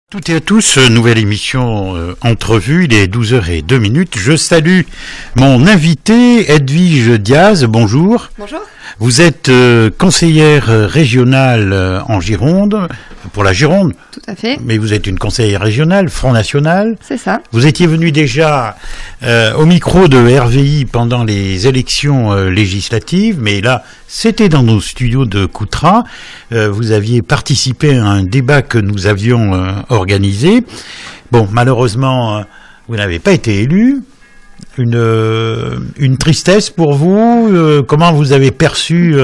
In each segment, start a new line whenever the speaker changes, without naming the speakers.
Toutes et à tous, nouvelle émission Entrevue, il est 12h02. Je salue mon invité Edwige Diaz, bonjour.
Bonjour.
Vous êtes conseillère régionale en Gironde, pour la Gironde.
Tout à fait.
Mais vous êtes une conseillère régionale, Front National.
C'est ça.
Vous étiez venu déjà au micro de RVI pendant les élections législatives, mais là, c'était dans nos studios de Coutras. Vous aviez participé à un débat que nous avions organisé. Bon, malheureusement, vous n'avez pas été élu. Une tristesse pour vous. Comment vous avez perçu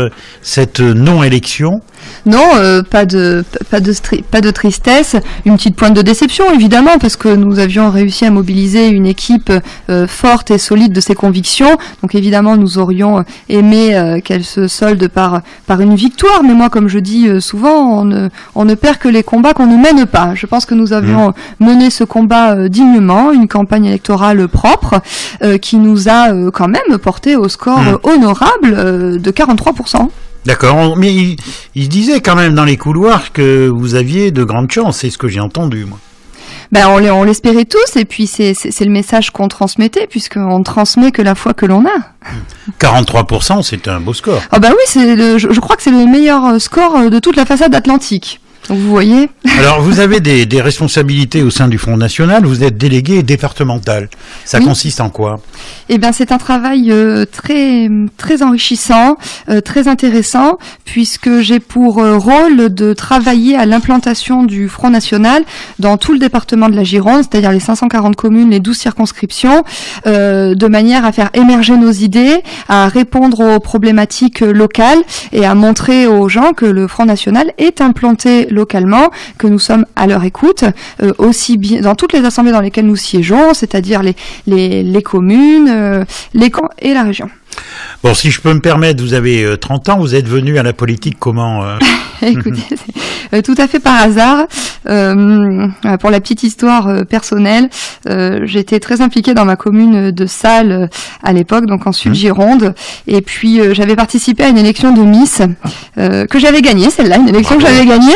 cette non-élection ?
Non, pas de tristesse, une petite pointe de déception évidemment, parce que nous avions réussi à mobiliser une équipe forte et solide de ses convictions. Donc évidemment, nous aurions aimé qu'elle se solde par une victoire. Mais moi, comme je dis souvent, on ne perd que les combats qu'on ne mène pas. Je pense que nous avions mené ce combat dignement, une campagne électorale propre qui nous a quand même porté au score honorable de 43%.
D'accord, mais il disait quand même dans les couloirs que vous aviez de grandes chances, c'est ce que j'ai entendu, moi.
Ben on l'espérait tous, et puis c'est le message qu'on transmettait, puisqu'on ne transmet que la foi que l'on a.
43%, c'est un beau score.
Ah ben oui, je crois que c'est le meilleur score de toute la façade atlantique. Donc vous voyez. Alors
vous avez des responsabilités au sein du Front National, vous êtes délégué départemental. Ça consiste en quoi ?
Eh bien c'est un travail très enrichissant, très intéressant, puisque j'ai pour rôle de travailler à l'implantation du Front National dans tout le département de la Gironde, c'est-à-dire les 540 communes, les 12 circonscriptions, de manière à faire émerger nos idées, à répondre aux problématiques locales et à montrer aux gens que le Front National est implanté localement, que nous sommes à leur écoute, aussi bien dans toutes les assemblées dans lesquelles nous siégeons, c'est-à-dire les communes, les camps et la région.
Bon, si je peux me permettre, vous avez 30 ans, vous êtes venu à la politique comment
Écoutez, c'est tout à fait par hasard. Pour la petite histoire personnelle, j'étais très impliquée dans ma commune de Salles à l'époque, donc en Sud-Gironde, et puis j'avais participé à une élection de Miss que j'avais gagnée, celle-là, une élection que j'avais gagnée.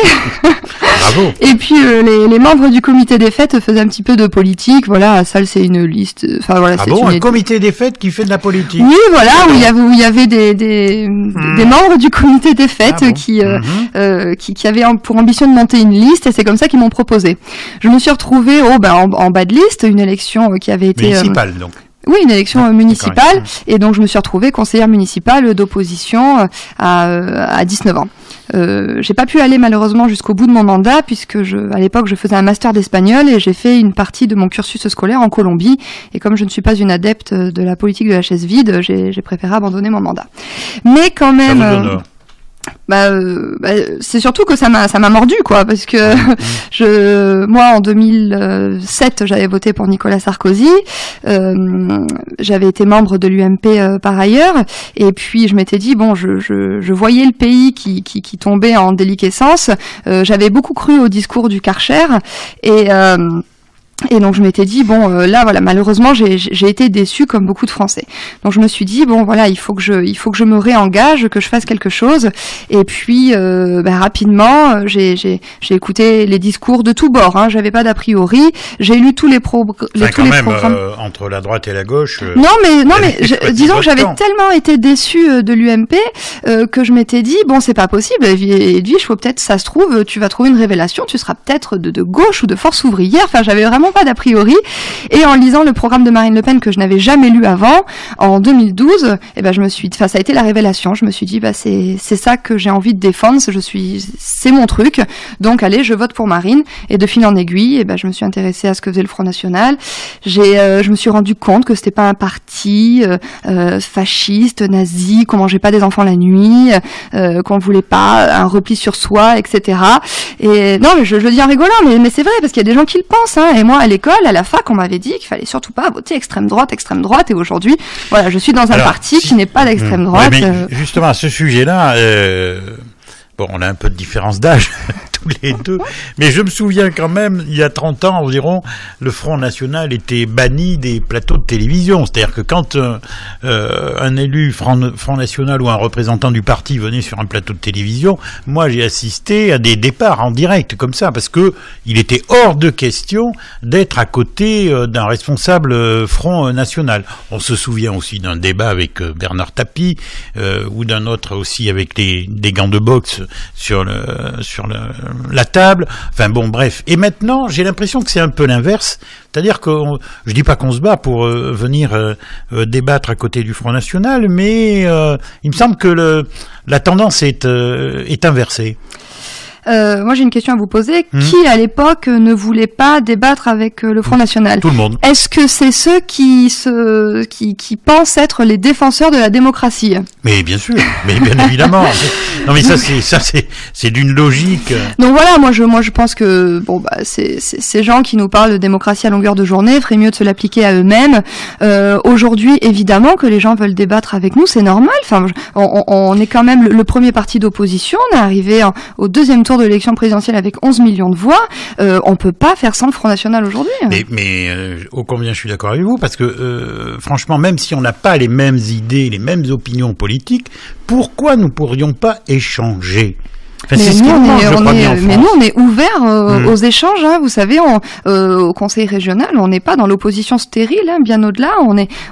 Bravo.
Et puis les membres du comité des fêtes faisaient un petit peu de politique. Voilà, à Salles, c'est une liste. Enfin voilà.
Un comité des fêtes qui fait de la politique.
Oui, voilà, où il y avait des membres du comité des fêtes qui avaient pour ambition de monter une liste, et c'est comme ça qu'ils m'ont proposé. Je me suis retrouvée en bas de liste, une élection qui avait été
municipale donc.
Oui, une élection municipale, et donc je me suis retrouvée conseillère municipale d'opposition à 19 ans. J'ai pas pu aller malheureusement jusqu'au bout de mon mandat, puisque à l'époque je faisais un master d'espagnol et j'ai fait une partie de mon cursus scolaire en Colombie, et comme je ne suis pas une adepte de la politique de la chaise vide, j'ai préféré abandonner mon mandat. Mais quand même... c'est surtout que ça m'a mordu, quoi, parce que moi en 2007 j'avais voté pour Nicolas Sarkozy, j'avais été membre de l'UMP par ailleurs, et puis je m'étais dit je voyais le pays qui tombait en déliquescence, j'avais beaucoup cru au discours du Karcher, et donc je m'étais dit là voilà, malheureusement j'ai été déçue comme beaucoup de Français. Donc je me suis dit il faut que je me réengage, que je fasse quelque chose. Et puis rapidement j'ai écouté les discours de tous bords, hein, j'avais pas d'a priori, j'ai lu tous les programmes.
Entre la droite et la gauche.
Non mais disons que j'avais tellement été déçue de l'UMP que je m'étais dit c'est pas possible, Edwige, faut peut-être, ça se trouve tu vas trouver une révélation, tu seras peut-être de gauche ou de Force ouvrière. Enfin, j'avais vraiment pas d'a priori, et en lisant le programme de Marine Le Pen que je n'avais jamais lu avant en 2012, ça a été la révélation. Je me suis dit c'est ça que j'ai envie de défendre, c'est mon truc, donc allez, je vote pour Marine. Et de fil en aiguille, je me suis intéressée à ce que faisait le Front National. Je me suis rendu compte que c'était pas un parti fasciste, nazi, qu'on mangeait pas des enfants la nuit, qu'on voulait pas un repli sur soi, etc. Et non, mais je le dis en rigolant, mais c'est vrai, parce qu'il y a des gens qui le pensent, hein. Et moi, à l'école, à la fac, on m'avait dit qu'il fallait surtout pas voter extrême droite, et aujourd'hui, voilà, je suis dans un parti qui n'est pas d'extrême droite.
Mais justement, à ce sujet-là, on a un peu de différence d'âge, tous les deux. Mais je me souviens quand même, il y a 30 ans environ, le Front National était banni des plateaux de télévision. C'est-à-dire que quand un élu Front National ou un représentant du parti venait sur un plateau de télévision, moi j'ai assisté à des départs en direct comme ça, parce que il était hors de question d'être à côté d'un responsable Front National. On se souvient aussi d'un débat avec Bernard Tapie, ou d'un autre aussi avec des gants de boxe sur la table. Enfin bon, bref. Et maintenant, j'ai l'impression que c'est un peu l'inverse. C'est-à-dire que je dis pas qu'on se bat pour venir débattre à côté du Front National, mais il me semble que la tendance est inversée.
Moi, j'ai une question à vous poser. Qui, à l'époque, ne voulait pas débattre avec le Front National?
Tout le monde.
Est-ce que c'est ceux qui pensent être les défenseurs de la démocratie?
Mais bien sûr, mais bien évidemment. Non, mais c'est d'une logique.
Donc voilà, moi je pense que ces gens qui nous parlent de démocratie à longueur de journée feraient mieux de se l'appliquer à eux-mêmes. Aujourd'hui, évidemment que les gens veulent débattre avec nous, c'est normal. Enfin, on est quand même le premier parti d'opposition. On est arrivé au deuxième tour de l'élection présidentielle avec 11 millions de voix. On peut pas faire sans le Front National aujourd'hui.
Mais ô combien je suis d'accord avec vous, parce que franchement, même si on n'a pas les mêmes idées, les mêmes opinions politiques, pourquoi nous pourrions pas échanger? Enfin,
mais nous, on est ouvert aux échanges. Hein. Vous savez, au Conseil régional, on n'est pas dans l'opposition stérile, hein, bien au-delà.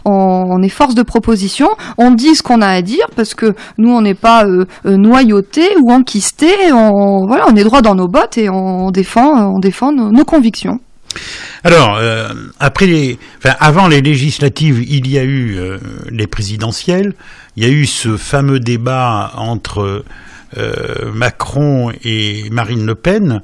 On est force de proposition. On dit ce qu'on a à dire parce que nous, on n'est pas noyauté ou enquisté. On est droit dans nos bottes et on défend nos convictions.
Alors, avant les législatives, il y a eu les présidentielles. Il y a eu ce fameux débat entre Macron et Marine Le Pen.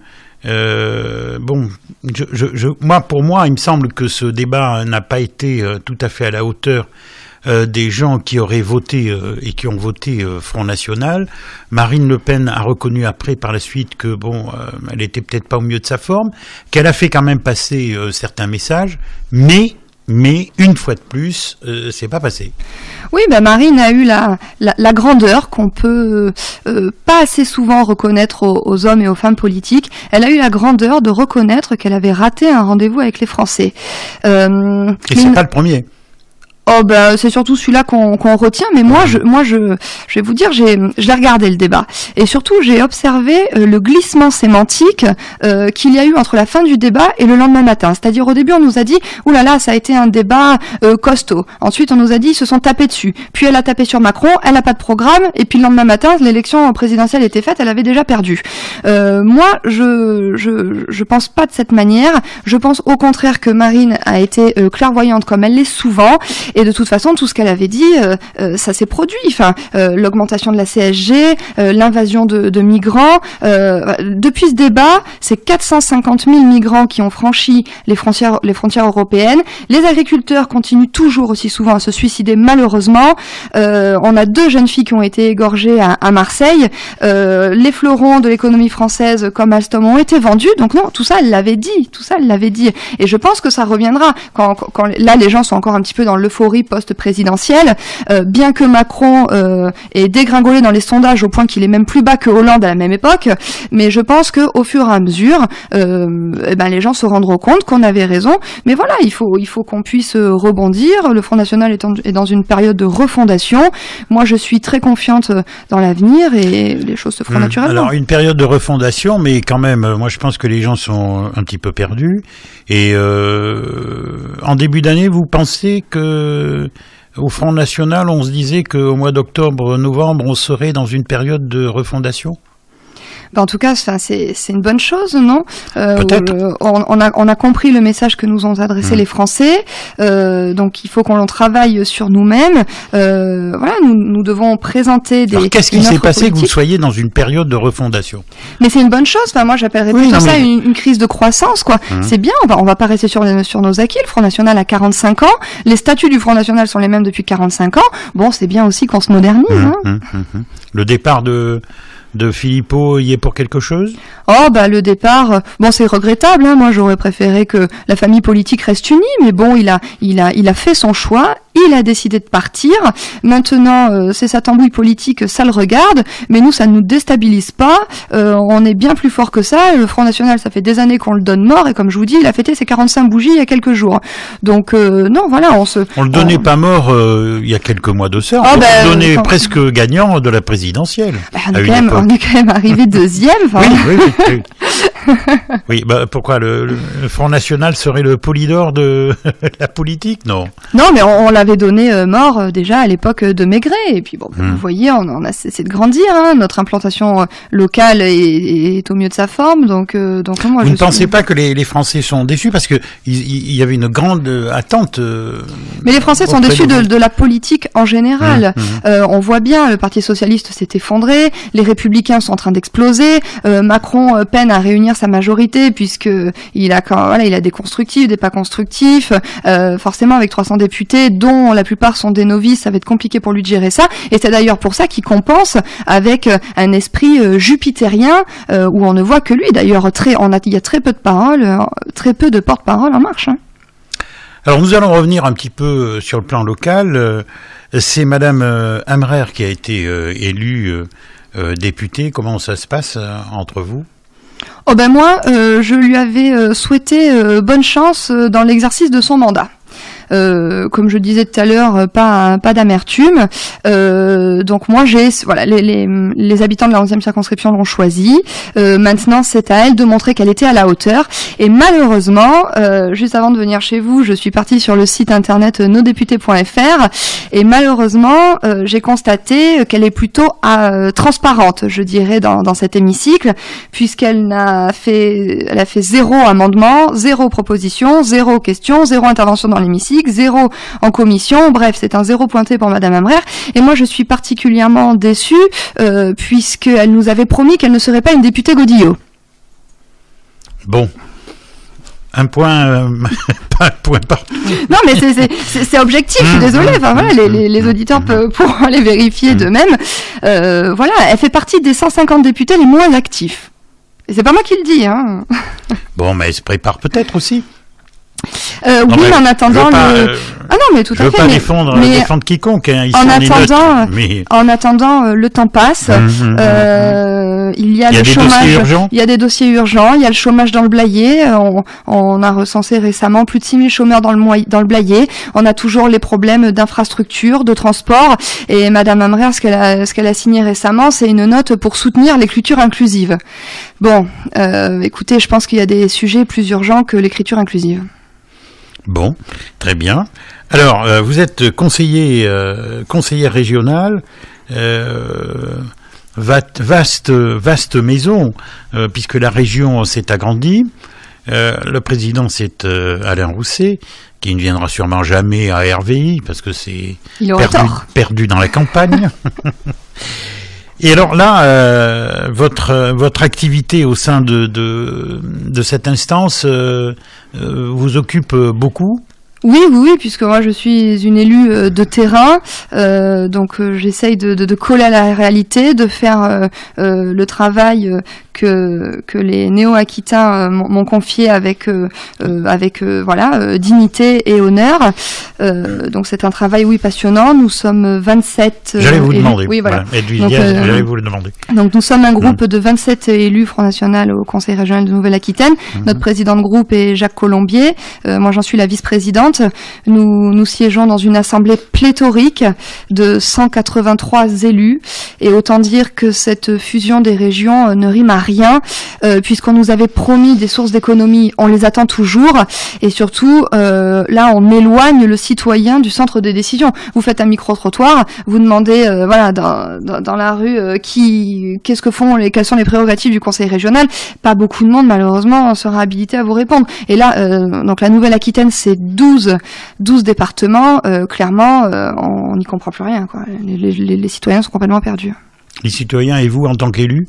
Pour moi, il me semble que ce débat n'a pas été tout à fait à la hauteur des gens qui auraient voté et qui ont voté Front National. Marine Le Pen a reconnu après, par la suite, que elle était peut-être pas au mieux de sa forme, qu'elle a fait quand même passer certains messages, mais une fois de plus, c'est pas passé.
Oui, Marine a eu la grandeur qu'on peut pas assez souvent reconnaître aux hommes et aux femmes politiques. Elle a eu la grandeur de reconnaître qu'elle avait raté un rendez-vous avec les Français.
Et c'est pas le premier.
C'est surtout celui-là qu'on retient, mais moi je vais vous dire, j'ai regardé le débat et surtout j'ai observé le glissement sémantique qu'il y a eu entre la fin du débat et le lendemain matin. C'est-à-dire au début on nous a dit oulala, ça a été un débat costaud. Ensuite on nous a dit ils se sont tapés dessus. Puis elle a tapé sur Macron, elle a pas de programme et puis le lendemain matin l'élection présidentielle était faite, elle avait déjà perdu. Moi je pense pas de cette manière. Je pense au contraire que Marine a été clairvoyante comme elle l'est souvent. Et de toute façon, tout ce qu'elle avait dit, ça s'est produit. Enfin, l'augmentation de la CSG, l'invasion de migrants. Depuis ce débat, c'est 450 000 migrants qui ont franchi les frontières européennes. Les agriculteurs continuent toujours aussi souvent à se suicider, malheureusement. On a 2 jeunes filles qui ont été égorgées à Marseille. Les fleurons de l'économie française, comme Alstom, ont été vendus. Donc non, tout ça, elle l'avait dit. Et je pense que ça reviendra. Quand là, les gens sont encore un petit peu dans l'euphorie post-présidentielle, bien que Macron ait dégringolé dans les sondages au point qu'il est même plus bas que Hollande à la même époque, mais je pense que au fur et à mesure, les gens se rendront compte qu'on avait raison. Mais voilà, il faut qu'on puisse rebondir. Le Front National est dans une période de refondation. Moi, je suis très confiante dans l'avenir et les choses se feront naturellement.
Alors, une période de refondation, mais quand même, moi, je pense que les gens sont un petit peu perdus. Et en début d'année, vous pensez que au Front National, on se disait qu'au mois d'octobre, novembre, on serait dans une période de refondation?
En tout cas, c'est une bonne chose, non?
Peut-être.
On a compris le message que nous ont adressé les Français. Donc, il faut qu'on travaille sur nous-mêmes. Nous devons présenter des.
Alors, qu'est-ce qui s'est passé que vous soyez dans une période de refondation?
Mais c'est une bonne chose. Enfin, moi, j'appellerais plutôt ça une crise de croissance, quoi. C'est bien. On va pas rester sur nos acquis. Le Front National a 45 ans. Les statuts du Front National sont les mêmes depuis 45 ans. Bon, c'est bien aussi qu'on se modernise.
Le départ de Philippot y est pour quelque chose?
Le départ, c'est regrettable, hein. Moi, j'aurais préféré que la famille politique reste unie, mais bon, il a fait son choix il a décidé de partir. Maintenant, c'est sa tambouille politique, ça le regarde, mais nous, ça ne nous déstabilise pas. On est bien plus fort que ça. Le Front National, ça fait des années qu'on le donne mort, et comme je vous dis, il a fêté ses 45 bougies il y a quelques jours. Donc, non, voilà, on le donnait
pas mort il y a quelques mois de ça. On le donnait presque gagnant de la présidentielle.
On est quand même arrivé deuxième.
Oui. Oui, pourquoi le Front National serait le Polydor de la politique? Non,
mais on l'avait donné mort déjà à l'époque de Maigret. Et puis vous voyez, on a cessé de grandir. Notre implantation locale est au mieux de sa forme. Donc moi,
vous ne pensez pas que les Français sont déçus parce que il y avait une grande attente.
Mais les Français sont déçus de la politique en général. On voit bien, le Parti socialiste s'est effondré, les Républicains sont en train d'exploser. Macron peine à réunir sa majorité puisque il a des constructifs, des pas constructifs. Forcément, avec 300 députés, dont la plupart sont des novices, ça va être compliqué pour lui de gérer ça. Et c'est d'ailleurs pour ça qu'il compense avec un esprit jupitérien où on ne voit que lui. D'ailleurs, il y a très peu de paroles, très peu de porte-parole en marche.
Alors nous allons revenir un petit peu sur le plan local. C'est Madame Amrer qui a été élue députée. Comment ça se passe entre vous?
Moi, je lui avais souhaité bonne chance dans l'exercice de son mandat. Comme je disais tout à l'heure, pas d'amertume. Donc moi, les habitants de la 11e circonscription l'ont choisi. Maintenant, c'est à elle de montrer qu'elle était à la hauteur. Et malheureusement, juste avant de venir chez vous, je suis partie sur le site internet nosdéputés.fr et malheureusement, j'ai constaté qu'elle est plutôt transparente, je dirais, dans cet hémicycle, puisqu'elle a fait 0 amendement, 0 proposition, 0 question, 0 intervention dans l'hémicycle, 0 en commission. Bref, c'est un 0 pointé pour Madame Amrer. Et moi, je suis particulièrement déçue puisqu'elle nous avait promis qu'elle ne serait pas une députée Godillot.
Bon. Un point, pas un point partout.
Non, mais c'est objectif, je suis désolée. Enfin, voilà, les auditeurs pourront aller vérifier d'eux-mêmes. Voilà, elle fait partie des 150 députés les moins actifs. Et c'est pas moi qui le dis, hein.
Bon, mais elle se prépare peut-être aussi.
Oui, mais en attendant Ah non, mais tout à fait.
Je veux pas défendre quiconque. Hein,
en attendant, le temps passe. Il y a le chômage. Il y a des dossiers urgents. Il y a le chômage dans le Blayais. On a recensé récemment plus de 6 000 chômeurs dans le Blayais. On a toujours les problèmes d'infrastructure, de transport. Et Madame Amrer, ce qu'elle a signé récemment, c'est une note pour soutenir l'écriture inclusive. Bon, écoutez, je pense qu'il y a des sujets plus urgents que l'écriture inclusive.
Bon, très bien. Alors, vous êtes conseiller régional, vaste maison, puisque la région s'est agrandie. Le président, c'est Alain Rousset, qui ne viendra sûrement jamais à RVI, parce que c'est perdu dans la campagne. Et alors là, votre activité au sein de cette instance vous occupe beaucoup?
Oui, puisque moi je suis une élue de terrain, donc j'essaye de coller à la réalité, de faire le travail que les néo-aquitains m'ont confié avec dignité et honneur. Donc c'est un travail passionnant. Nous sommes 27.
J'allais vous demander.
Oui, voilà.
J'allais vous le demander.
Donc nous sommes un groupe de 27 élus Front National au Conseil régional de Nouvelle-Aquitaine. Notre président de groupe est Jacques Colombier. Moi j'en suis la vice-présidente. Nous siégeons dans une assemblée pléthorique de 183 élus. Et autant dire que cette fusion des régions ne rime à rien, puisqu'on nous avait promis des sources d'économie, on les attend toujours. Et surtout, là, on éloigne le citoyen du centre des décisions. Vous faites un micro-trottoir, vous demandez, dans la rue, quelles sont les prérogatives du Conseil régional. Pas beaucoup de monde, malheureusement, sera habilité à vous répondre. Et là, donc la Nouvelle-Aquitaine, c'est 12 départements. Clairement, on n'y comprend plus rien, quoi. Les citoyens sont complètement perdus.
Les citoyens et vous en tant qu'élus?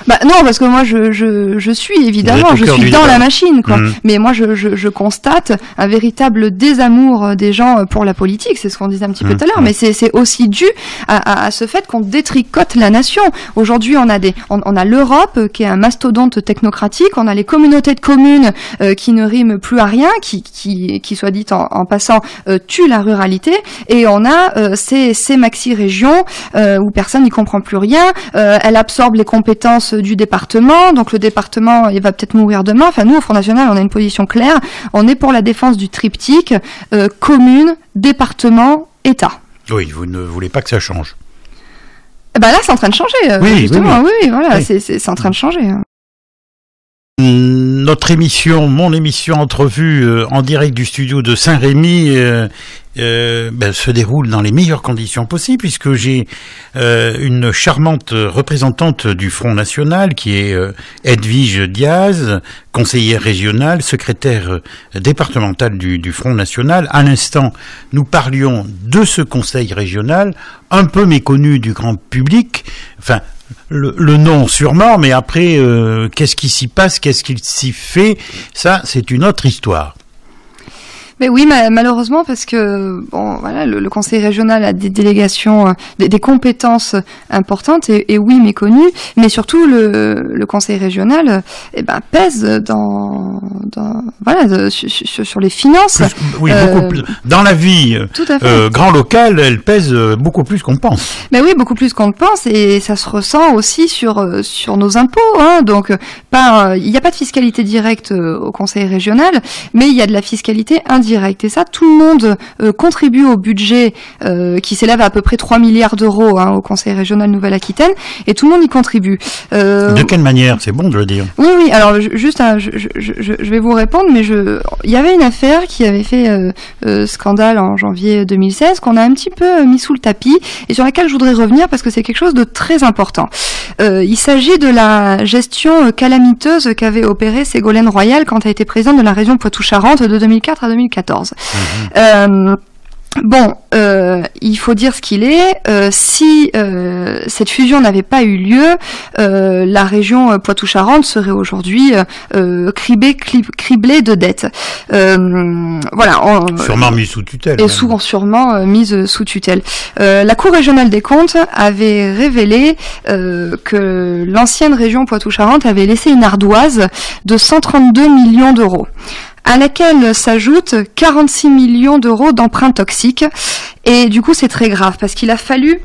Non, parce que moi je suis évidemment, je suis dans la machine, quoi. Mais moi je constate un véritable désamour des gens pour la politique. C'est ce qu'on disait un petit peu tout à l'heure, mais c'est aussi dû à ce fait qu'on détricote la nation. Aujourd'hui, on a l'Europe qui est un mastodonte technocratique, on a les communautés de communes qui ne riment plus à rien, qui soit dit en passant tuent la ruralité, et on a ces maxi-régions où personne n'y comprend plus rien. Elle absorbe les compétences du département, donc le département il va peut-être mourir demain. Enfin, nous au Front National on a une position claire, on est pour la défense du triptyque commune, département, État.
Oui, vous ne voulez pas que ça change.
Là c'est en train de changer, justement. Oui, voilà, oui. C'est en train de changer.
Notre émission, mon émission Entrevue en direct du studio de Saint-Rémy se déroule dans les meilleures conditions possibles, puisque j'ai une charmante représentante du Front National qui est Edwige Diaz, conseillère régionale, secrétaire départementale du Front National. À l'instant, nous parlions de ce conseil régional, un peu méconnu du grand public, enfin le nom sûrement, mais après, qu'est-ce qui s'y passe, qu'est-ce qu'il s'y fait, ça, c'est une autre histoire.
Mais oui, malheureusement, parce que le conseil régional a des délégations, des compétences importantes et oui méconnues, mais surtout le conseil régional pèse sur les finances.
Beaucoup plus. Dans la vie grand local, elle pèse beaucoup plus qu'on pense.
Mais oui, beaucoup plus qu'on le pense, et ça se ressent aussi sur nos impôts. Donc il n'y a pas de fiscalité directe au conseil régional, mais il y a de la fiscalité indirecte. Et ça, tout le monde contribue au budget qui s'élève à peu près 3 milliards d'euros au Conseil régional Nouvelle-Aquitaine, et tout le monde y contribue.
De quelle manière? C'est bon de le dire.
Oui. Alors, je vais vous répondre, mais il y avait une affaire qui avait fait scandale en janvier 2016, qu'on a un petit peu mis sous le tapis, et sur laquelle je voudrais revenir parce que c'est quelque chose de très important. Il s'agit de la gestion calamiteuse qu'avait opérée Ségolène Royal quand elle a été présidente de la région Poitou-Charentes de 2004 à 2014. Il faut dire ce qu'il est. Si cette fusion n'avait pas eu lieu, la région Poitou-Charentes serait aujourd'hui criblée de dettes.
Sûrement mise sous tutelle.
Et sûrement mise sous tutelle. La Cour régionale des comptes avait révélé que l'ancienne région Poitou-Charentes avait laissé une ardoise de 132 millions d'euros, à laquelle s'ajoutent 46 millions d'euros d'emprunts toxiques. Et du coup, c'est très grave, parce qu'il a fallu...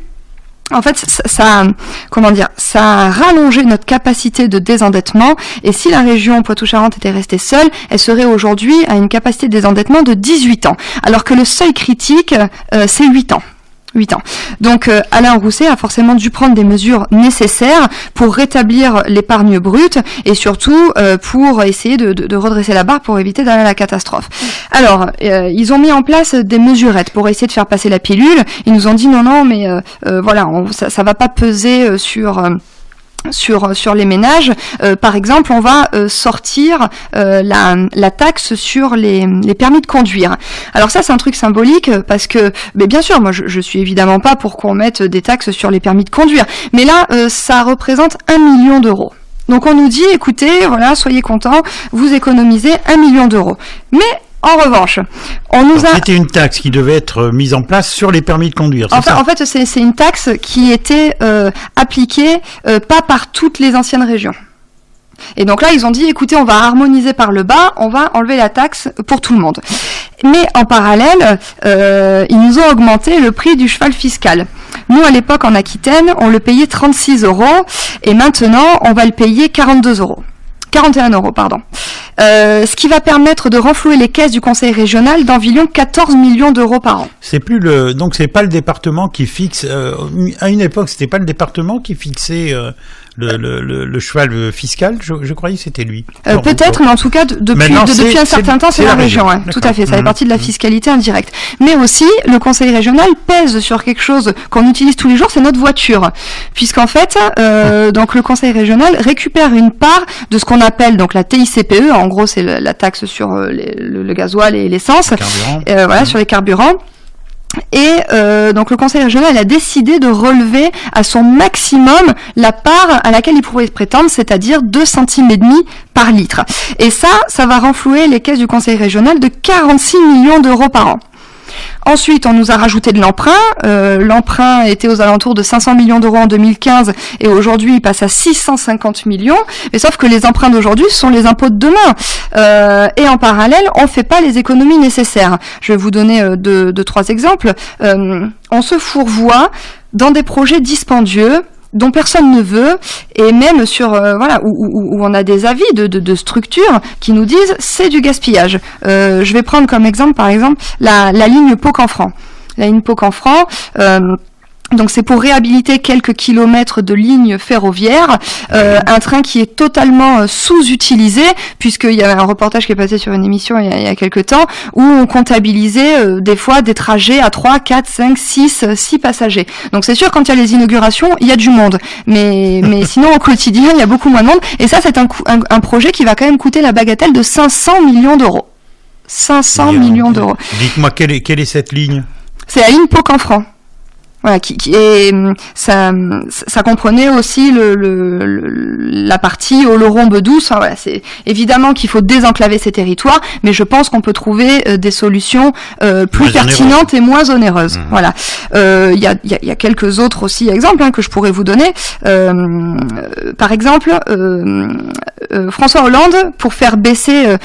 En fait, ça a rallongé notre capacité de désendettement, et si la région Poitou-Charentes était restée seule, elle serait aujourd'hui à une capacité de désendettement de 18 ans, alors que le seuil critique, c'est 8 ans. 8 ans. Donc Alain Rousset a forcément dû prendre des mesures nécessaires pour rétablir l'épargne brute, et surtout pour essayer de redresser la barre pour éviter d'aller à la catastrophe. Alors, ils ont mis en place des mesurettes pour essayer de faire passer la pilule. Ils nous ont dit non, mais ça va pas peser sur les ménages. Par exemple, on va sortir la taxe sur les permis de conduire. Alors ça, c'est un truc symbolique, parce que, mais bien sûr, moi je suis évidemment pas pour qu'on mette des taxes sur les permis de conduire, mais là ça représente 1 million d'euros. Donc on nous dit, écoutez, soyez contents, vous économisez 1 million d'euros. Mais en revanche,
c'était une taxe qui devait être mise en place sur les permis de conduire. En
fait, c'est une taxe qui était appliquée pas par toutes les anciennes régions. Et donc là, ils ont dit, écoutez, on va harmoniser par le bas, on va enlever la taxe pour tout le monde. Mais en parallèle, ils nous ont augmenté le prix du cheval fiscal. Nous, à l'époque, en Aquitaine, on le payait 36 €, et maintenant, on va le payer 41 €, pardon. Ce qui va permettre de renflouer les caisses du conseil régional d'environ 14 millions d'euros par an.
Donc c'est pas le département qui fixe, à une époque, c'était pas le département qui fixait le cheval fiscal, je croyais que c'était lui.
Peut-être, mais en tout cas, depuis un certain temps, c'est la région. Ouais, tout à fait, ça fait partie de la fiscalité indirecte. Mais aussi, le conseil régional pèse sur quelque chose qu'on utilise tous les jours, c'est notre voiture. Puisqu'en fait, donc le conseil régional récupère une part de ce qu'on appelle donc la TICPE, en gros c'est la taxe sur le gasoil et l'essence, sur les carburants. et donc le conseil régional a décidé de relever à son maximum la part à laquelle il pouvait prétendre, c'est-à-dire 2,5 centimes par litre. Et ça va renflouer les caisses du conseil régional de 46 millions d'euros par an. Ensuite, on nous a rajouté de l'emprunt. L'emprunt était aux alentours de 500 millions d'euros en 2015 et aujourd'hui, il passe à 650 millions. Mais sauf que les emprunts d'aujourd'hui sont les impôts de demain. Et en parallèle, on ne fait pas les économies nécessaires. Je vais vous donner deux, trois exemples. On se fourvoie dans des projets dispendieux dont personne ne veut, et même sur où on a des avis de structures qui nous disent c'est du gaspillage. Je vais prendre comme exemple, par exemple, la ligne Pau-Canfranc. La ligne Pau-Canfranc, donc c'est pour réhabiliter quelques kilomètres de lignes ferroviaires, un train qui est totalement sous-utilisé, puisqu'il y avait un reportage qui est passé sur une émission il y a quelques temps, où on comptabilisait des fois des trajets à 3, 4, 5, 6 passagers. Donc c'est sûr, quand il y a les inaugurations, il y a du monde. Mais sinon, au quotidien, il y a beaucoup moins de monde. Et ça, c'est un projet qui va quand même coûter la bagatelle de 500 millions d'euros. 500 millions d'euros.
Dites-moi, quelle est cette ligne ?
C'est la ligne Pau-Canfranc. Voilà, et ça comprenait aussi la partie Oloron-Bedouce. Enfin, voilà, c'est évidemment qu'il faut désenclaver ces territoires, mais je pense qu'on peut trouver des solutions plus pertinentes et moins onéreuses. Voilà. Il y a quelques autres aussi exemples que je pourrais vous donner. Par exemple, François Hollande, pour faire baisser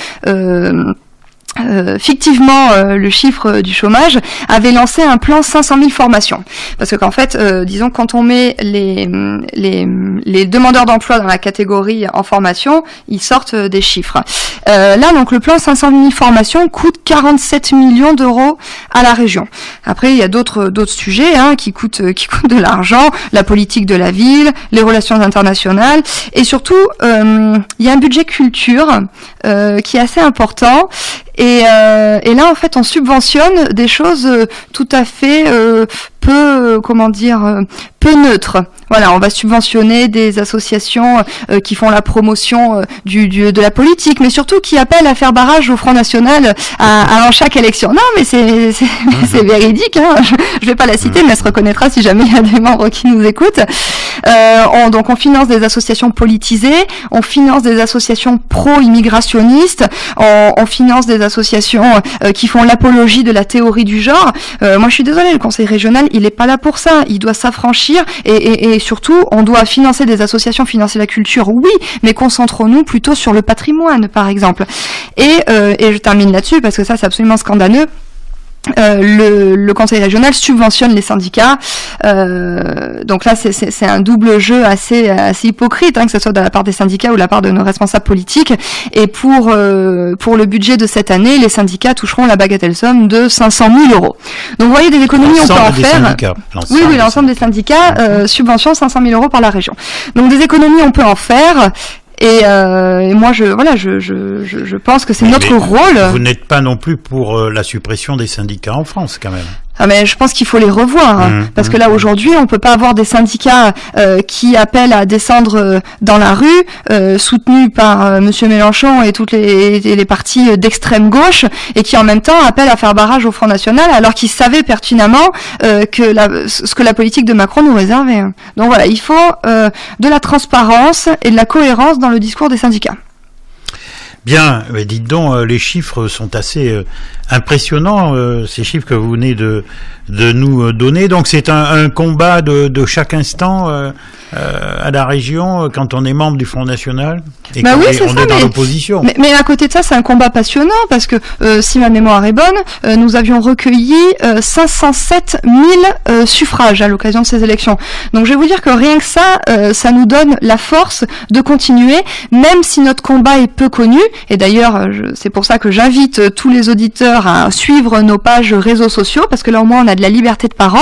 fictivement le chiffre du chômage, avait lancé un plan 500 000 formations. Parce que qu'en fait, disons, quand on met les demandeurs d'emploi dans la catégorie en formation, ils sortent des chiffres. Là, donc, le plan 500 000 formations coûte 47 millions d'euros à la région. Après, il y a d'autres sujets qui coûtent de l'argent, la politique de la ville, les relations internationales, et surtout, il y a un budget culture qui est assez important. Et là, en fait, on subventionne des choses tout à fait peu neutres. Voilà, on va subventionner des associations qui font la promotion de la politique, mais surtout qui appellent à faire barrage au Front National avant chaque élection. Non, mais c'est véridique. Je vais pas la citer, mais elle se reconnaîtra si jamais il y a des membres qui nous écoutent. Donc, on finance des associations politisées, on finance des associations pro-immigrationnistes, on finance des associations qui font l'apologie de la théorie du genre. Moi, je suis désolée, le Conseil régional, il est pas là pour ça. Il doit s'affranchir et surtout, on doit financer des associations, financer la culture, oui, mais concentrons-nous plutôt sur le patrimoine, par exemple. Et je termine là-dessus parce que ça, c'est absolument scandaleux. Le conseil régional subventionne les syndicats, donc là c'est un double jeu assez hypocrite, que ce soit de la part des syndicats ou de la part de nos responsables politiques. Et pour le budget de cette année, les syndicats toucheront la bagatelle somme de 500 000 euros. Donc vous voyez, des économies on peut en faire. Oui, l'ensemble des syndicats, subvention 500 000 euros par la région. Donc des économies on peut en faire. Et moi, je pense que c'est notre rôle.
Vous n'êtes pas non plus pour la suppression des syndicats en France, quand même.
Ah, mais je pense qu'il faut les revoir, parce que là aujourd'hui, on peut pas avoir des syndicats qui appellent à descendre dans la rue, soutenus par Monsieur Mélenchon et toutes les partis d'extrême gauche, et qui en même temps appellent à faire barrage au Front National, alors qu'ils savaient pertinemment ce que la politique de Macron nous réservait. Donc voilà, il faut de la transparence et de la cohérence dans le discours des syndicats.
Bien, mais dites donc, les chiffres sont assez impressionnants, ces chiffres que vous venez de nous donner. Donc c'est un combat de chaque instant à la région quand on est membre du Front National et qu'on est dans l'opposition.
Mais à côté de ça, c'est un combat passionnant parce que si ma mémoire est bonne, nous avions recueilli 507 000 suffrages à l'occasion de ces élections. Donc je vais vous dire que rien que ça, ça nous donne la force de continuer, même si notre combat est peu connu. Et d'ailleurs, c'est pour ça que j'invite tous les auditeurs à suivre nos pages réseaux sociaux, parce que là au moins on a de la liberté de parole.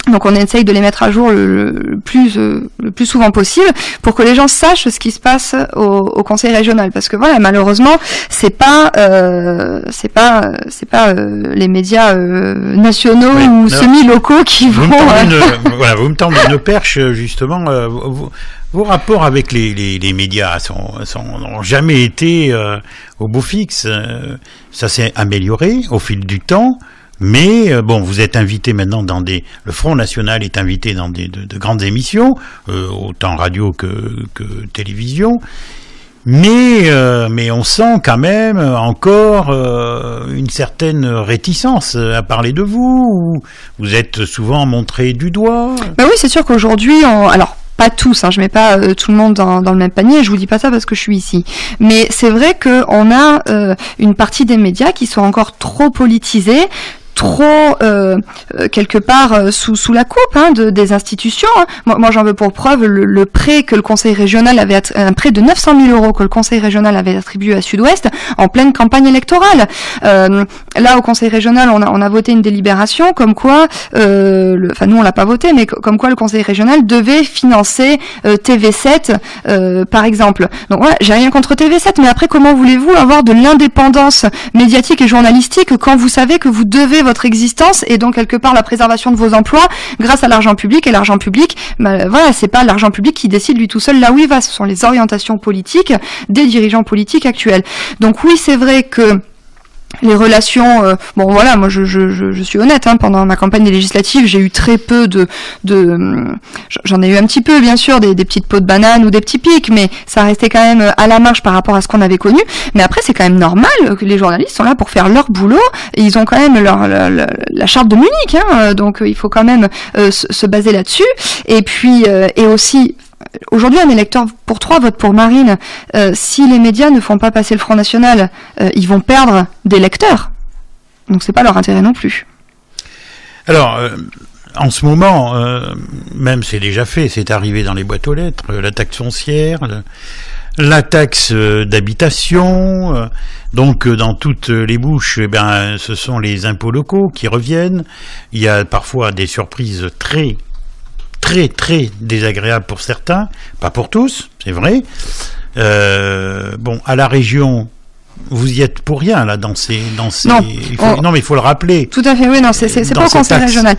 Donc on essaye de les mettre à jour le plus souvent possible pour que les gens sachent ce qui se passe au conseil régional, parce que voilà, malheureusement c'est pas les médias nationaux ou semi-locaux qui vont
vous me tendez une perche justement. Vos rapports avec les médias n'ont jamais été au beau fixe. Ça s'est amélioré au fil du temps. Mais bon, vous êtes invité maintenant le Front National est invité dans de grandes émissions, autant radio que télévision. Mais on sent quand même encore une certaine réticence à parler de vous. Vous êtes souvent montré du doigt.
Bah oui, c'est sûr qu'aujourd'hui, alors pas tous, je mets pas tout le monde dans le même panier. Je vous dis pas ça parce que je suis ici. Mais c'est vrai que on a une partie des médias qui sont encore trop politisés, trop quelque part sous la coupe des institutions. Moi j'en veux pour preuve le prêt que le Conseil régional avait un prêt de 900 000 € que le Conseil régional avait attribué à Sud-Ouest en pleine campagne électorale. Là au Conseil régional on a voté une délibération comme quoi nous on l'a pas voté, mais comme quoi le Conseil régional devait financer TV7 par exemple. Donc voilà, j'ai rien contre TV7, mais après comment voulez-vous avoir de l'indépendance médiatique et journalistique quand vous savez que vous devez votre existence et donc quelque part la préservation de vos emplois grâce à l'argent public, et l'argent public, voilà, c'est pas l'argent public qui décide lui tout seul là où il va, ce sont les orientations politiques des dirigeants politiques actuels. Donc oui, c'est vrai que les relations, bon voilà, moi je suis honnête, pendant ma campagne des législatives, j'ai eu très peu j'en ai eu un petit peu bien sûr, des petites peaux de banane ou des petits pics, mais ça restait quand même à la marge par rapport à ce qu'on avait connu. Mais après c'est quand même normal que les journalistes sont là pour faire leur boulot, et ils ont quand même la charte de Munich, donc il faut quand même se baser là-dessus. Et puis et aussi aujourd'hui, un électeur pour 3 vote pour Marine. Si les médias ne font pas passer le Front National, ils vont perdre des lecteurs. Donc c'est pas leur intérêt non plus.
Alors, en ce moment, même c'est déjà fait, c'est arrivé dans les boîtes aux lettres, la taxe foncière, la taxe d'habitation. Donc dans toutes les bouches, ce sont les impôts locaux qui reviennent. Il y a parfois des surprises très désagréable pour certains, pas pour tous, c'est vrai. Bon, à la région, vous y êtes pour rien là dans ces. Non, mais il faut le rappeler.
Tout à fait, oui, non, c'est pas le conseil régional,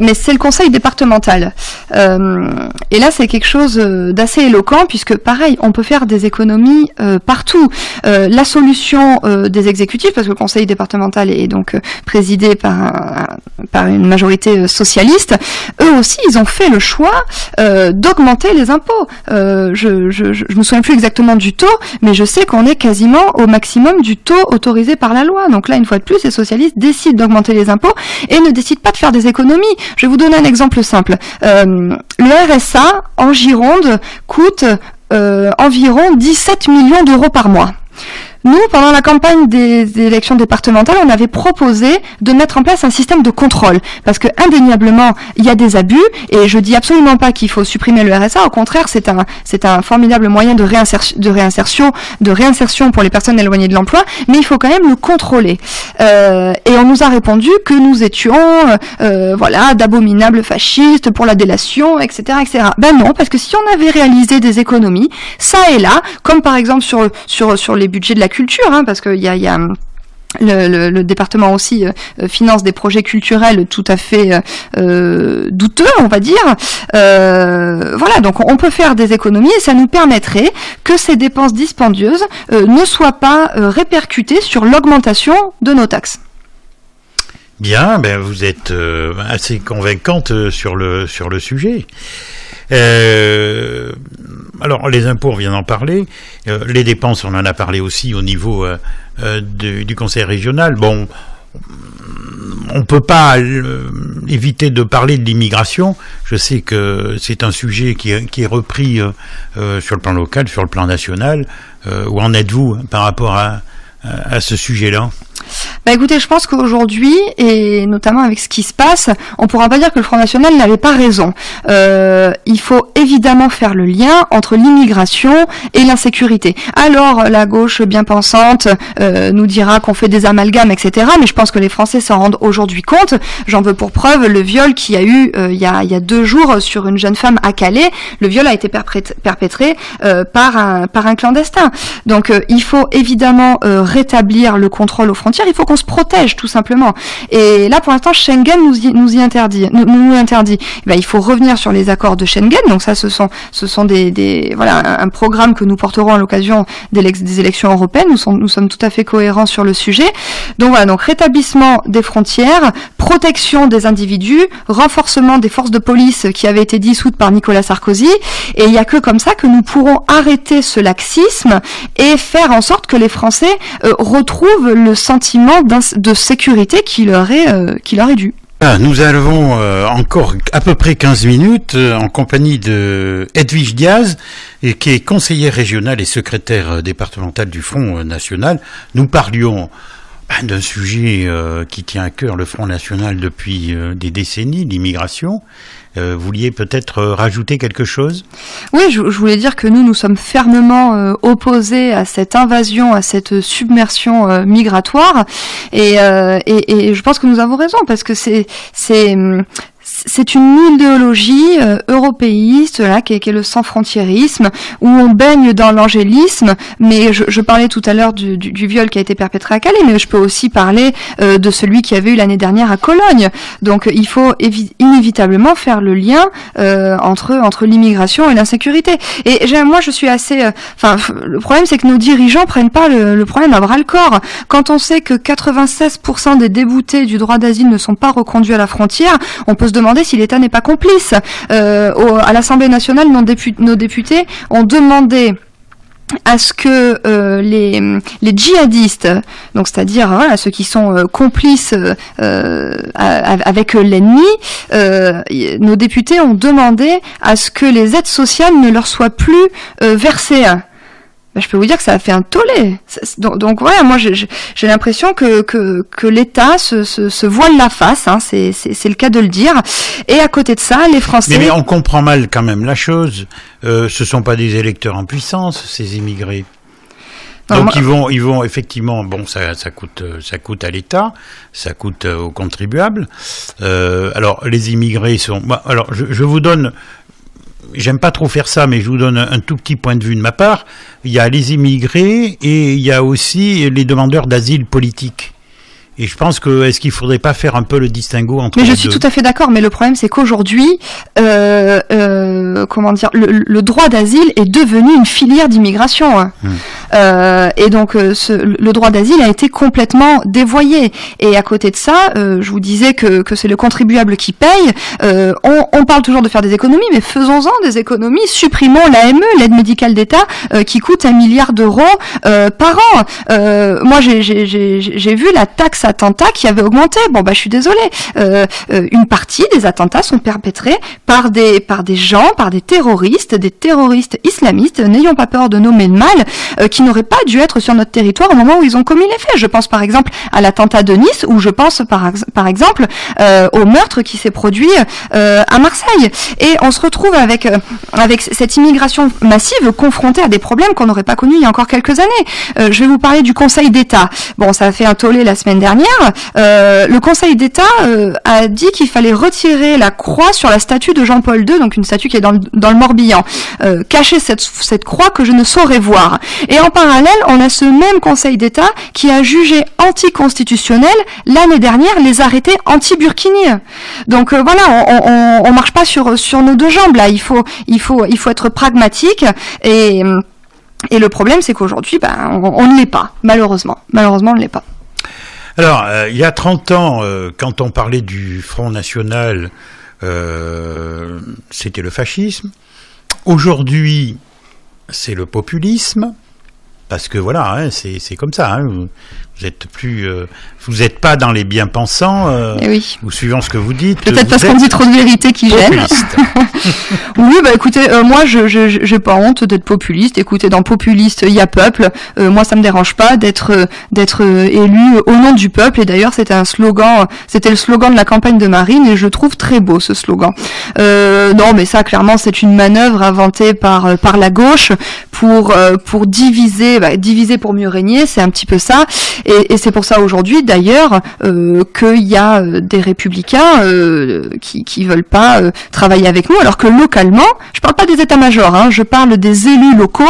mais c'est le conseil départemental. Et là, c'est quelque chose d'assez éloquent, puisque pareil, on peut faire des économies partout. La solution des exécutifs, parce que le conseil départemental est donc présidé par une majorité socialiste, eux aussi, ils ont fait le choix d'augmenter les impôts. Je me souviens plus exactement du taux, mais je sais qu'on est quasiment au maximum du taux autorisé par la loi. Donc là, une fois de plus, les socialistes décident d'augmenter les impôts et ne décident pas de faire des économies. Je vais vous donner un exemple simple. Le RSA, en Gironde, coûte environ 17 millions d'euros par mois. Nous, pendant la campagne des élections départementales, on avait proposé de mettre en place un système de contrôle, parce que indéniablement, il y a des abus, et je dis absolument pas qu'il faut supprimer le RSA. Au contraire, c'est un formidable moyen de réinsertion pour les personnes éloignées de l'emploi, mais il faut quand même le contrôler. Et on nous a répondu que nous étions, d'abominables fascistes pour la délation, etc., etc. Ben non, parce que si on avait réalisé des économies, ça et là, comme par exemple sur les budgets de la culture, parce qu'il y a le département aussi finance des projets culturels tout à fait douteux, on va dire. Voilà, donc on peut faire des économies et ça nous permettrait que ces dépenses dispendieuses ne soient pas répercutées sur l'augmentation de nos taxes.
Bien, vous êtes assez convaincante sur le sujet. Alors les impôts, on vient d'en parler. Les dépenses, on en a parlé aussi au niveau du conseil régional. Bon, on peut pas éviter de parler de l'immigration. Je sais que c'est un sujet qui est repris sur le plan local, sur le plan national. Où en êtes-vous par rapport à ce sujet-là ?
Écoutez, je pense qu'aujourd'hui, et notamment avec ce qui se passe, on pourra pas dire que le Front National n'avait pas raison. Il faut évidemment faire le lien entre l'immigration et l'insécurité. Alors, la gauche bien pensante nous dira qu'on fait des amalgames, etc. Mais je pense que les Français s'en rendent aujourd'hui compte. J'en veux pour preuve le viol qu'il y a eu il y a 2 jours sur une jeune femme à Calais. Le viol a été perpétré par un clandestin. Donc, il faut évidemment rétablir le contrôle aux frontières. frontières, il faut qu'on se protège tout simplement. Et là, pour l'instant, Schengen nous interdit. Ben, il faut revenir sur les accords de Schengen. Donc ça, ce sont un programme que nous porterons à l'occasion des élections européennes. Nous sommes tout à fait cohérents sur le sujet. Donc voilà, donc rétablissement des frontières, protection des individus, renforcement des forces de police qui avaient été dissoutes par Nicolas Sarkozy. Et il n'y a que comme ça que nous pourrons arrêter ce laxisme et faire en sorte que les Français retrouvent le sentiment de sécurité qui leur est dû.
Nous avons encore à peu près 15 minutes en compagnie de Edwige Diaz, qui est conseillère régionale et secrétaire départementale du Front National. Nous parlions d'un sujet qui tient à cœur le Front National depuis des décennies, l'immigration. Vous vouliez peut-être rajouter quelque chose ?
Oui, je voulais dire que nous sommes fermement opposés à cette invasion, à cette submersion migratoire, et je pense que nous avons raison, parce que c'est une idéologie européiste là qui est le sans-frontiérisme, où on baigne dans l'angélisme. Mais je parlais tout à l'heure du viol qui a été perpétré à Calais, mais je peux aussi parler de celui qui avait eu l'année dernière à Cologne. Donc il faut inévitablement faire le lien entre l'immigration et l'insécurité. Et moi je suis assez... le problème c'est que nos dirigeants prennent pas le problème à bras-le-corps. Quand on sait que 96% des déboutés du droit d'asile ne sont pas reconduits à la frontière, on peut se demander si l'État n'est pas complice. À l'Assemblée nationale, nos députés ont demandé à ce que les djihadistes, donc c'est-à-dire ceux qui sont complices avec l'ennemi, nos députés ont demandé à ce que les aides sociales ne leur soient plus versées. Je peux vous dire que ça a fait un tollé. Donc voilà, moi j'ai l'impression que l'État se voile la face, c'est le cas de le dire. Et à côté de ça, les Français...
Mais on comprend mal quand même la chose. Ce sont pas des électeurs en puissance, ces immigrés. Donc ils vont effectivement, ça coûte à l'État, ça coûte aux contribuables. Alors les immigrés sont... Alors je vous donne... J'aime pas trop faire ça, mais je vous donne un tout petit point de vue de ma part. Il y a les immigrés et il y a aussi les demandeurs d'asile politique. Et je pense est-ce qu'il faudrait pas faire un peu le distinguo entre les deux ?
Mais je suis tout à fait d'accord, mais le problème c'est qu'aujourd'hui, le droit d'asile est devenu une filière d'immigration. Et donc le droit d'asile a été complètement dévoyé. Et à côté de ça, je vous disais que c'est le contribuable qui paye. On parle toujours de faire des économies, mais faisons-en des économies. Supprimons l'AME, l'aide médicale d'État, qui coûte 1 milliard d'euros par an. Moi j'ai vu la taxe attentats qui avait augmenté. Je suis désolée. Une partie des attentats sont perpétrés par des gens, par des terroristes islamistes, n'ayons pas peur de nommer le mal, qui n'auraient pas dû être sur notre territoire au moment où ils ont commis les faits. Je pense par exemple à l'attentat de Nice, ou je pense par exemple au meurtre qui s'est produit à Marseille. Et on se retrouve avec cette immigration massive confrontée à des problèmes qu'on n'aurait pas connus il y a encore quelques années. Je vais vous parler du Conseil d'État. Ça a fait un tollé la semaine dernière. Le Conseil d'État a dit qu'il fallait retirer la croix sur la statue de Jean-Paul II, donc une statue qui est dans le Morbihan. Cacher cette croix que je ne saurais voir. Et en parallèle, on a ce même Conseil d'État qui a jugé anticonstitutionnel l'année dernière les arrêtés anti-burkini. Donc voilà, on marche pas sur nos deux jambes là. Il faut être pragmatique et le problème c'est qu'aujourd'hui, on ne l'est pas, malheureusement. Malheureusement, on ne l'est pas.
Alors, il y a 30 ans, quand on parlait du Front National, c'était le fascisme. Aujourd'hui, c'est le populisme. Parce que voilà, c'est comme ça. Vous êtes pas dans les bien-pensants.
Oui.
Ou suivant ce que vous dites.
Peut-être parce qu'on dit trop de vérité qui gêne. Oui, écoutez, moi, j'ai pas honte d'être populiste. Écoutez, dans populiste, il y a peuple. Moi, ça me dérange pas d'être élu au nom du peuple. Et d'ailleurs, c'était le slogan de la campagne de Marine, et je trouve très beau ce slogan. Non, mais ça, clairement, c'est une manœuvre inventée par la gauche pour diviser diviser pour mieux régner, c'est un petit peu ça. Et c'est pour ça aujourd'hui, d'ailleurs, qu'il y a des républicains qui veulent pas travailler avec nous, alors que localement, je parle pas des états-majors, hein, je parle des élus locaux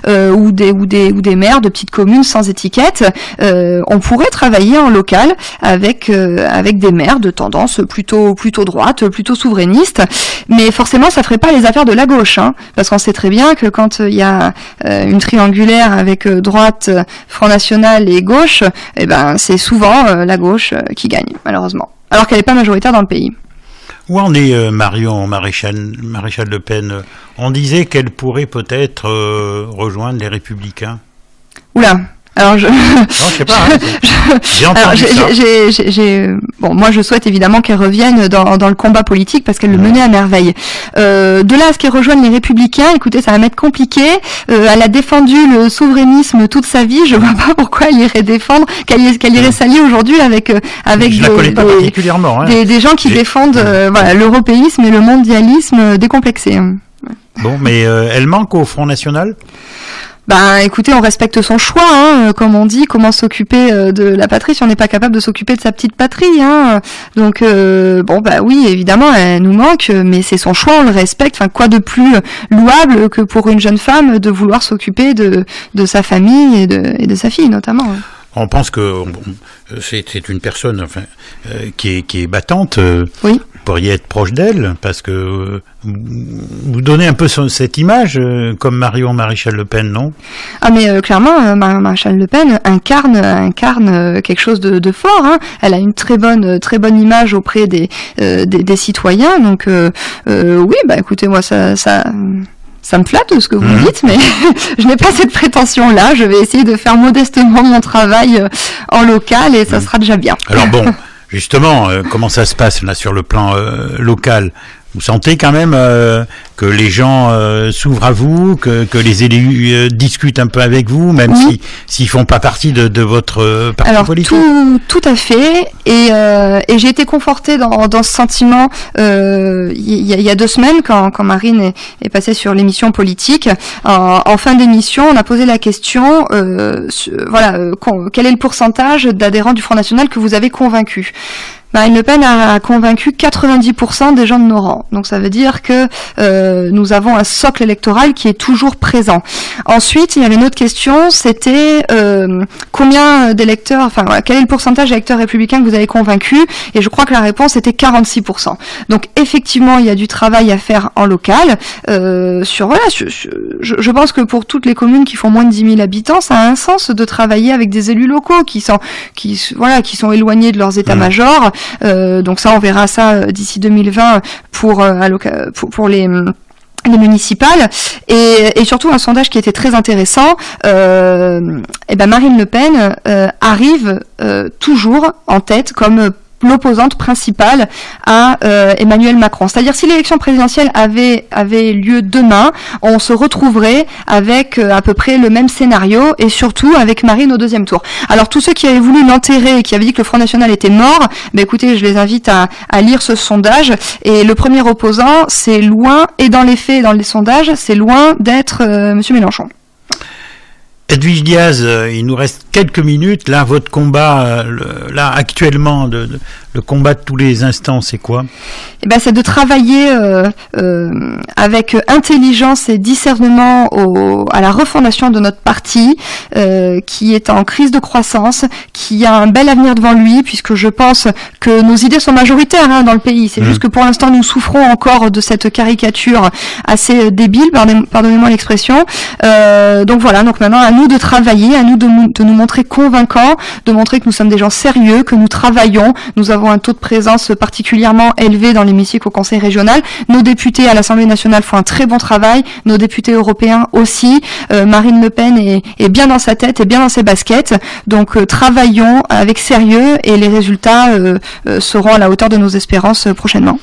ou des maires de petites communes sans étiquette. On pourrait travailler en local avec des maires de tendance plutôt droite, plutôt souverainiste, mais forcément ça ferait pas les affaires de la gauche, hein, parce qu'on sait très bien que quand il y a une triangulaire avec droite, Front National et gauche, eh ben c'est souvent la gauche qui gagne, malheureusement, alors qu'elle n'est pas majoritaire dans le pays.
Où en est Marion Maréchal Le Pen? On disait qu'elle pourrait peut-être rejoindre les Républicains.
Oula. Alors
non, je sais pas. Hein, j'ai entendu ça.
Bon, moi je souhaite évidemment qu'elle revienne dans le combat politique parce qu'elle le menait à merveille. De là à ce qu'elle rejoigne les Républicains, écoutez, ça va m'être compliqué. Elle a défendu le souverainisme toute sa vie. Je vois pas pourquoi elle irait défendre, qu'elle irait s'allier aujourd'hui avec
je la connais pas particulièrement, hein.
des gens qui défendent l'européisme et le mondialisme décomplexé.
Bon, mais elle manque au Front National?
Ben, écoutez, on respecte son choix, hein, comme on dit, comment s'occuper de la patrie si on n'est pas capable de s'occuper de sa petite patrie, hein. Donc, oui, évidemment, elle nous manque, mais c'est son choix, on le respecte. Enfin, quoi de plus louable que pour une jeune femme de vouloir s'occuper de sa famille et de sa fille, notamment.
On pense que c'est une personne qui est battante.
Oui.
Vous pourriez être proche d'elle, parce que vous donnez un peu cette image comme Marion Maréchal Le Pen, non?
Ah mais clairement, Marion Maréchal Le Pen incarne quelque chose de fort, hein. Elle a une très bonne image auprès des citoyens, donc oui, bah écoutez, moi ça me flatte ce que vous me dites, mais je n'ai pas cette prétention-là. Je vais essayer de faire modestement mon travail en local et ça sera déjà bien.
Alors bon, justement, comment ça se passe là sur le plan local? Vous sentez quand même que les gens s'ouvrent à vous, que les élus discutent un peu avec vous, même s'ils font pas partie de votre parti politique?
Alors tout à fait. Et j'ai été confortée dans ce sentiment il y a 2 semaines quand Marine est passée sur l'émission politique. En fin d'émission, on a posé la question quel est le pourcentage d'adhérents du Front National que vous avez convaincus? Marine Le Pen a convaincu 90% des gens de nos rangs. Donc ça veut dire que nous avons un socle électoral qui est toujours présent. Ensuite, il y avait une autre question, c'était combien d'électeurs, quel est le pourcentage d'électeurs républicains que vous avez convaincus? Et je crois que la réponse était 46%. Donc effectivement, il y a du travail à faire en local. Je pense que pour toutes les communes qui font moins de 10 000 habitants, ça a un sens de travailler avec des élus locaux qui sont éloignés de leurs états-majors. Donc ça, on verra ça d'ici 2020 pour les municipales, et surtout un sondage qui était très intéressant. Marine Le Pen arrive toujours en tête comme l'opposante principale à Emmanuel Macron. C'est-à-dire, si l'élection présidentielle avait lieu demain, on se retrouverait avec à peu près le même scénario, et surtout avec Marine au 2e tour. Alors, tous ceux qui avaient voulu l'enterrer et qui avaient dit que le Front National était mort, écoutez, je les invite à lire ce sondage. Et le premier opposant, c'est loin, et dans les faits et dans les sondages, c'est loin d'être Monsieur Mélenchon.
Edwige Diaz, il nous reste quelques minutes. Là, votre combat, actuellement, le combat de tous les instants, c'est quoi?
C'est de travailler avec intelligence et discernement à la refondation de notre parti, qui est en crise de croissance, qui a un bel avenir devant lui, puisque je pense que nos idées sont majoritaires dans le pays. C'est juste que pour l'instant, nous souffrons encore de cette caricature assez débile, pardonnez-moi l'expression. Donc voilà, donc maintenant, à nous de travailler, à nous de nous montrer convaincants, de montrer que nous sommes des gens sérieux, que nous travaillons. Nous avons un taux de présence particulièrement élevé dans l'hémicycle au Conseil régional. Nos députés à l'Assemblée nationale font un très bon travail. Nos députés européens aussi. Marine Le Pen est bien dans sa tête et bien dans ses baskets. Donc travaillons avec sérieux et les résultats seront à la hauteur de nos espérances prochainement.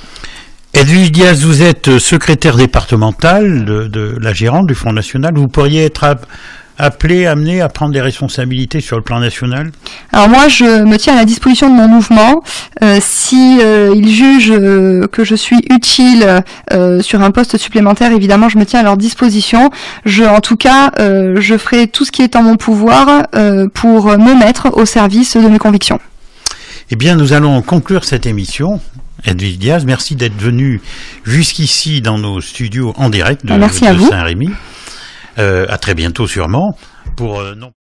Edwige Diaz, vous êtes secrétaire départementale de la gérante du Front National. Vous pourriez être amené à prendre des responsabilités sur le plan national?
Alors moi, je me tiens à la disposition de mon mouvement. Si ils jugent que je suis utile sur un poste supplémentaire, évidemment, je me tiens à leur disposition. En tout cas, je ferai tout ce qui est en mon pouvoir pour me mettre au service de mes convictions.
Eh bien, nous allons conclure cette émission. Edwige Diaz, merci d'être venue jusqu'ici dans nos studios en direct de Saint-Rémy. À très bientôt sûrement.